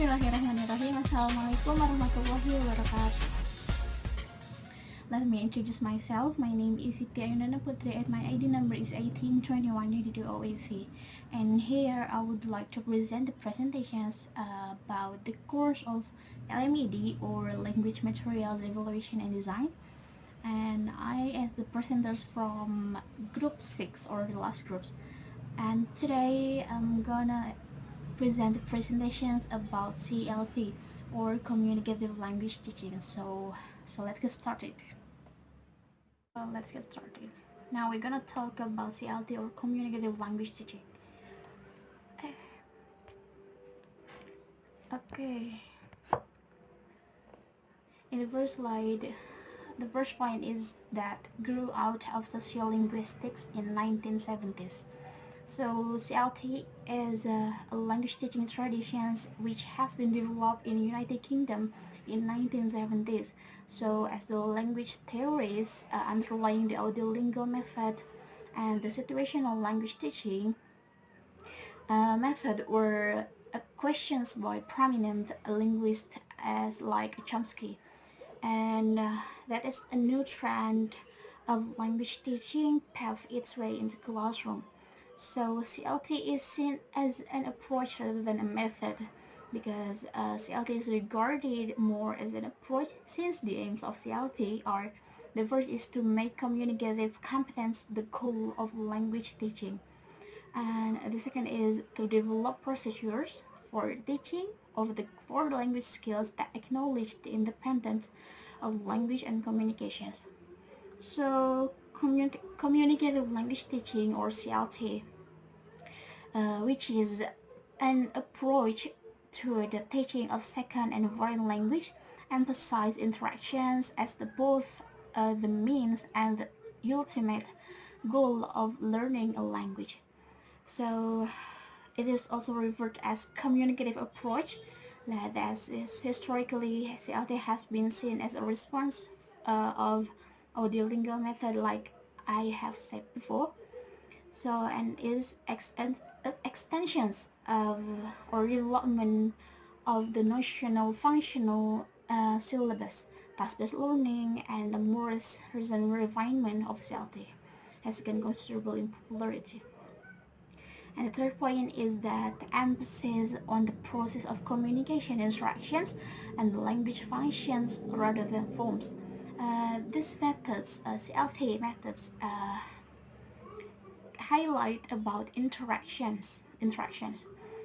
Bismillahirrahmanirrahim. Assalamualaikum warahmatullahi wabarakatuh. Let me introduce myself. My name is Siti Ayuwandana Putri and my ID number is 182182OAC. And here I would like to present the presentations about the course of LMED or Language Materials Evaluation and Design. And I as the presenters from group 6 or the last groups. And today I'm gonna present the presentations about CLT or Communicative Language Teaching. So let's get started. Now we're gonna talk about CLT or Communicative Language Teaching. Okay. In the first slide, the first point is that grew out of sociolinguistics in 1970s. So CLT is a language teaching tradition which has been developed in United Kingdom in 1970s. So as the language theories underlying the audiolingual method and the situational language teaching method were questions by prominent linguists as like Chomsky, and that is a new trend of language teaching paved its way into classroom. So CLT is seen as an approach rather than a method because CLT is regarded more as an approach since the aims of CLT are: the first is to make communicative competence the goal of language teaching, and the second is to develop procedures for teaching of the four language skills that acknowledge the independence of language and communications. So communicative language teaching or CLT, which is an approach to the teaching of second and foreign language, emphasize interactions as both the means and the ultimate goal of learning a language. So it is also referred as communicative approach. That is historically CLT has been seen as a response of audiolingual method, like I have said before. So and is extensions of or development of the notional functional syllabus, task-based learning, and the more recent refinement of CLT has gained considerable in popularity. And the third point is that the emphasis on the process of communication instructions and the language functions rather than forms. These methods, CLT methods, highlight about interactions.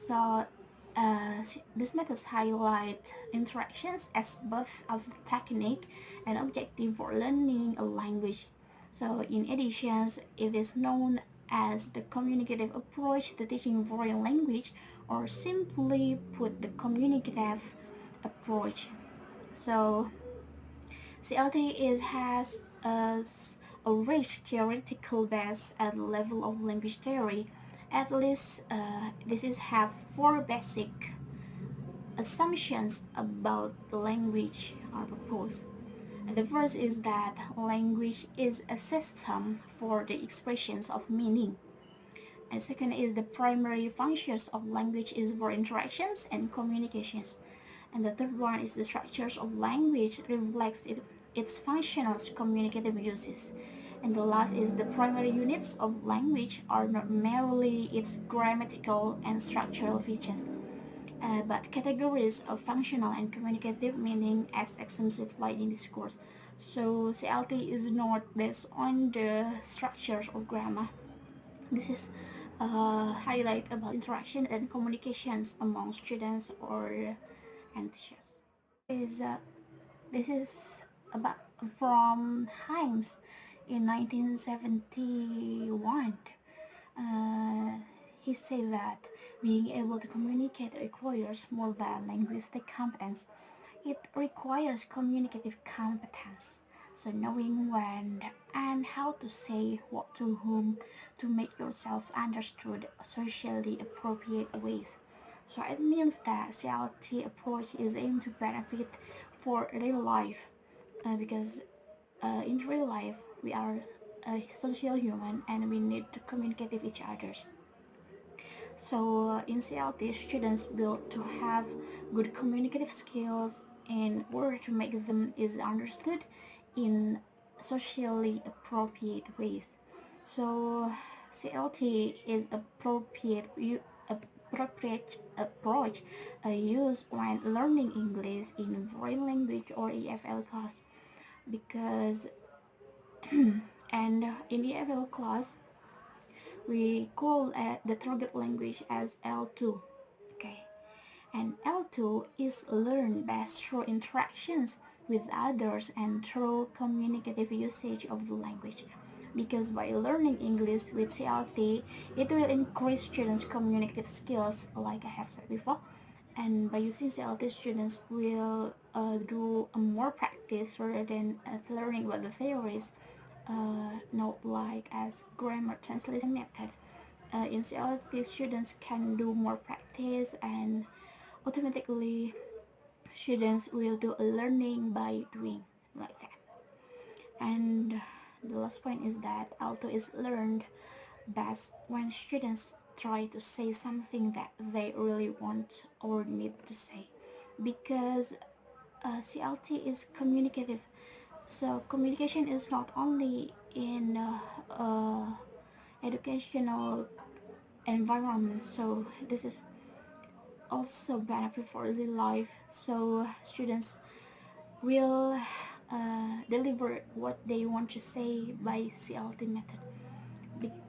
So these methods highlight interactions as both a technique and objective for learning a language. So in addition, it is known as the communicative approach to teaching foreign language, or simply put, the communicative approach. So CLT has a rich theoretical base at the level of language theory. At least have four basic assumptions about language are proposed. And the first is that language is a system for the expressions of meaning. And second is the primary functions of language is for interactions and communications. And the third one is the structures of language reflects its functional communicative uses. And the last is the primary units of language are not merely its grammatical and structural features, but categories of functional and communicative meaning as exemplified in this course. So CLT is not based on the structures of grammar. This is highlight about interaction and communications among students and teachers. This is about from Himes in 1971. He said that being able to communicate requires more than linguistic competence. It requires communicative competence. So knowing when and how to say what to whom to make yourself understood socially appropriate ways. So it means that CLT approach is aimed to benefit for real life, because in real life we are a social human and we need to communicate with each other. So in CLT, students will to have good communicative skills in order to make them is understood in socially appropriate ways. So CLT is appropriate approach used when learning English in foreign language or EFL class, because and in EFL class we call the target language as L2. Okay, and L2 is learned best through interactions with others and through communicative usage of the language. Because by learning English with CLT, it will increase students' communicative skills, like I have said before. And by using CLT, students will do more practice rather than learning about the theories, not like as grammar translation method. In CLT, students can do more practice, and automatically students will do learning by doing, like that. And the last point is that Alto is learned best when students try to say something that they really want or need to say, because CLT is communicative. So communication is not only in educational environment, so this is also benefit for daily life. So students will deliver what they want to say by CLT method.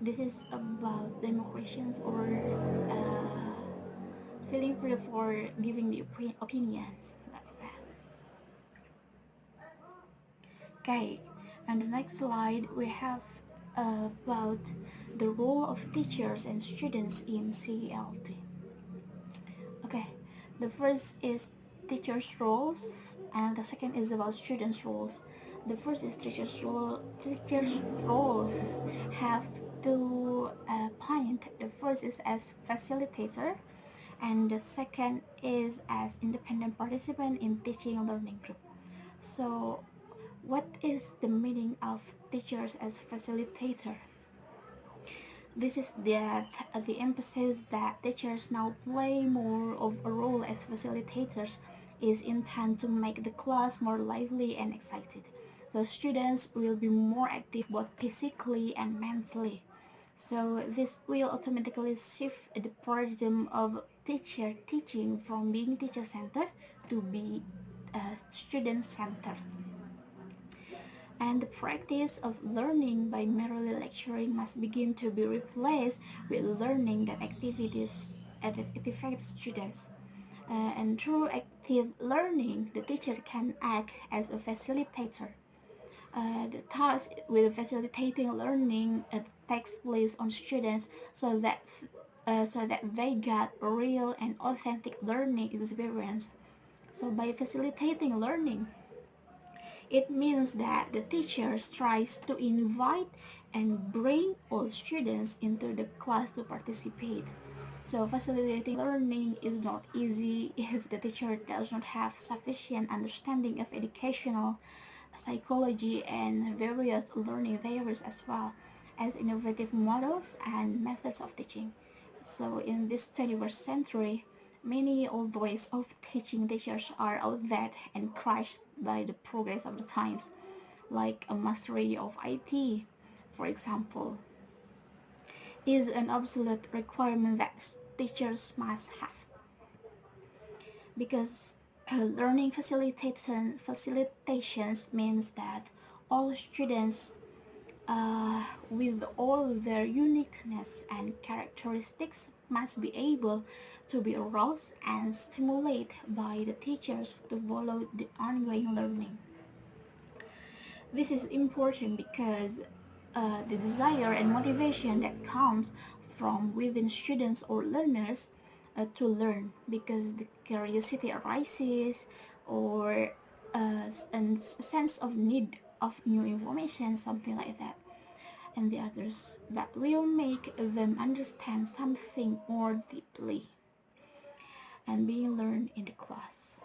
This is about demo questions or feeling free for giving the opinions, like that. Okay, and the next slide we have about the role of teachers and students in CLT. Okay, the first is teachers' roles, and the second is about students' roles. The first is teachers' role. Teachers' role have two points. The first is as facilitator, and the second is as independent participant in teaching and learning group. So, what is the meaning of teachers as facilitator? This is that the emphasis that teachers now play more of a role as facilitators is intended to make the class more lively and excited. So students will be more active both physically and mentally. So this will automatically shift the paradigm of teacher teaching from being teacher-centered to be student-centered. And the practice of learning by merely lecturing must begin to be replaced with learning that activities activate students. And through active learning, the teacher can act as a facilitator. The task with facilitating learning takes place on students so that they get a real and authentic learning experience. So by facilitating learning, it means that the teacher tries to invite and bring all students into the class to participate. So facilitating learning is not easy if the teacher does not have sufficient understanding of educational psychology and various learning theories, as well as innovative models and methods of teaching. So in this 21st century, many old ways of teaching teachers are outdated and crushed by the progress of the times, like a mastery of IT, for example, is an absolute requirement that teachers must have, because learning facilitations means that all students with all their uniqueness and characteristics must be able to be aroused and stimulated by the teachers to follow the ongoing learning. This is important because the desire and motivation that comes from within students or learners to learn, because the curiosity arises or a sense of need of new information, something like that, and the others that will make them understand something more deeply and being learned in the class.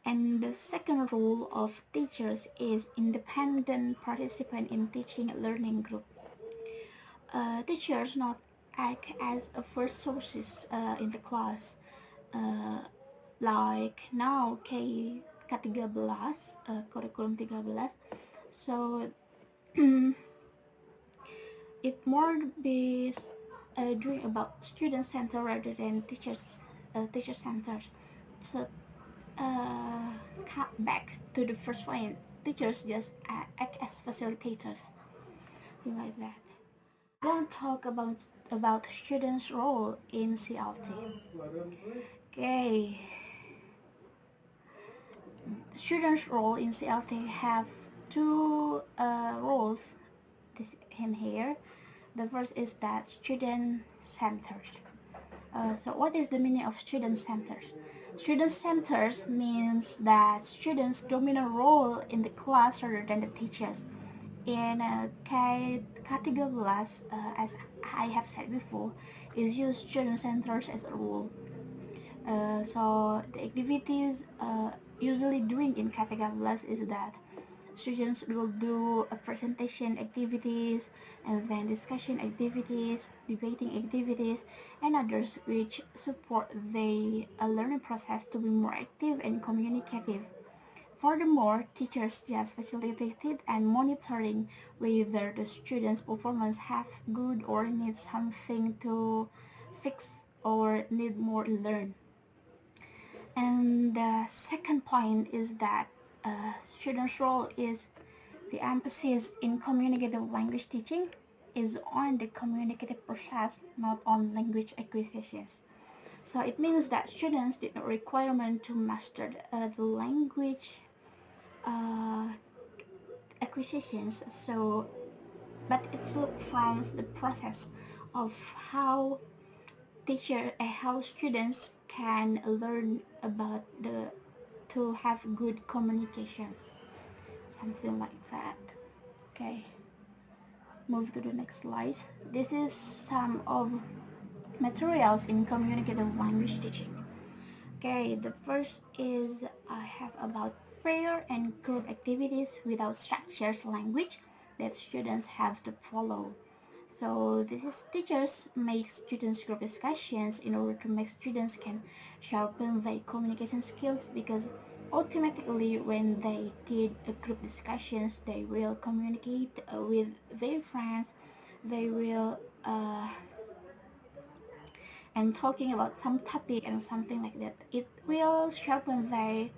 And the second role of teachers is independent participant in teaching learning group. Teachers not act as a first sources in the class. Uh, like now K13, kurikulum 13. So it more be doing about student center rather than teacher center. So uh, back to the first point, teachers just act as facilitators, like that. Going to talk about students' role in CLT. Okay, students' role in CLT have two roles this in here. The first is that student centered. So what is the meaning of student centers? Student centers means that students' dominant role in the class rather than the teachers. In K13, as I have said before, is use student centers as a rule. So the activities usually doing in K13 is that students will do a presentation activities and then discussion activities, debating activities, and others which support the learning process to be more active and communicative. Furthermore, teachers just facilitated and monitoring whether the students' performance have good or need something to fix or need more learn. And the second point is that students' role is the emphasis in communicative language teaching is on the communicative process, not on language acquisitions. So it means that students did not requirement to master the language uh, acquisitions. So, but it's look from the process of how how students can learn about the to have good communications, something like that. Okay, move to the next slide. This is some of materials in communicative language teaching. Okay, the first is I have about prayer and group activities without structures language that students have to follow. So this is teachers make students group discussions in order to make students can sharpen their communication skills, because automatically when they did a group discussions they will communicate with their friends, they will and talking about some topic and something like that. It will sharpen their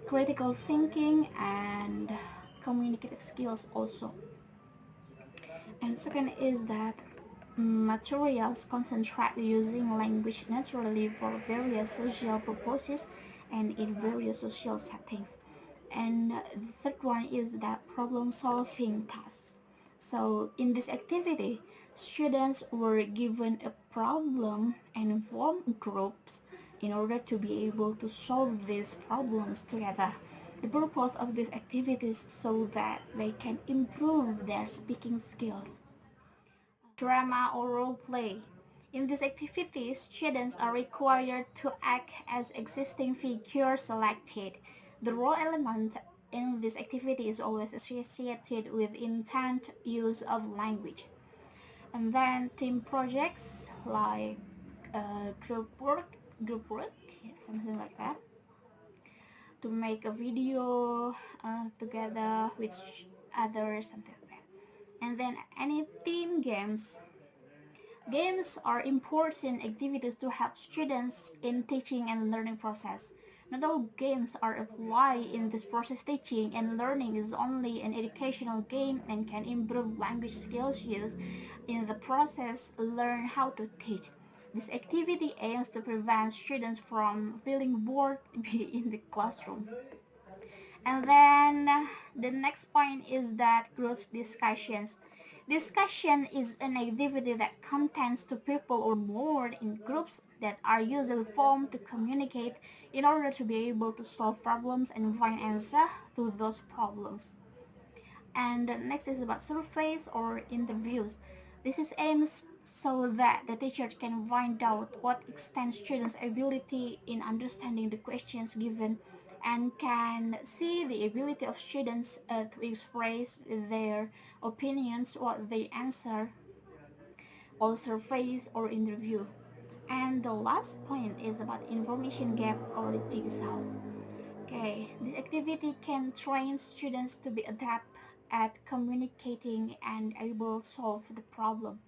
critical thinking and communicative skills also. And second is that materials concentrate using language naturally for various social purposes and in various social settings. And the third one is that problem solving tasks. So in this activity, students were given a problem and formed groups in order to be able to solve these problems together. The purpose of these activities so that they can improve their speaking skills. Drama or role play. In these activities, students are required to act as existing figures selected. The role element in this activity is always associated with intent use of language. And then team projects like group work, yeah, something like that, to make a video together with others, something like that. And then any team games. Games are important activities to help students in teaching and learning process. Not all games are applied in this process. Teaching and learning is only an educational game and can improve language skills used in the process. Learn how to teach. This activity aims to prevent students from feeling bored in the classroom. And then the next point is that group discussions. Discussion is an activity that contains two people or more in groups that are usually formed to communicate in order to be able to solve problems and find answers to those problems. And the next is about surveys or interviews. This is aims so that the teacher can find out what extent students' ability in understanding the questions given and can see the ability of students to express their opinions, what they answer all surveys or interview. And the last point is about information gap or jigsaw. Okay, this activity can train students to be adept at communicating and able to solve the problem.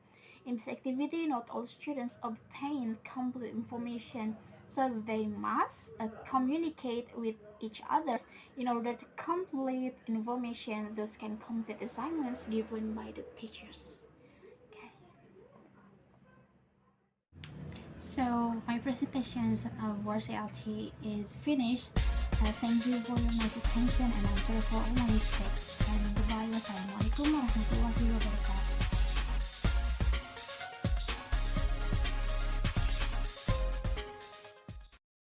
In this activity, not all students obtain complete information, so they must communicate with each other in order to complete information. Those can complete assignments given by the teachers. Okay. So my presentation of VRCLT is finished. Thank you for your nice attention and I'm sorry for all my mistakes. And goodbye. Wassalamualaikum warahmatullahi wabarakatuh.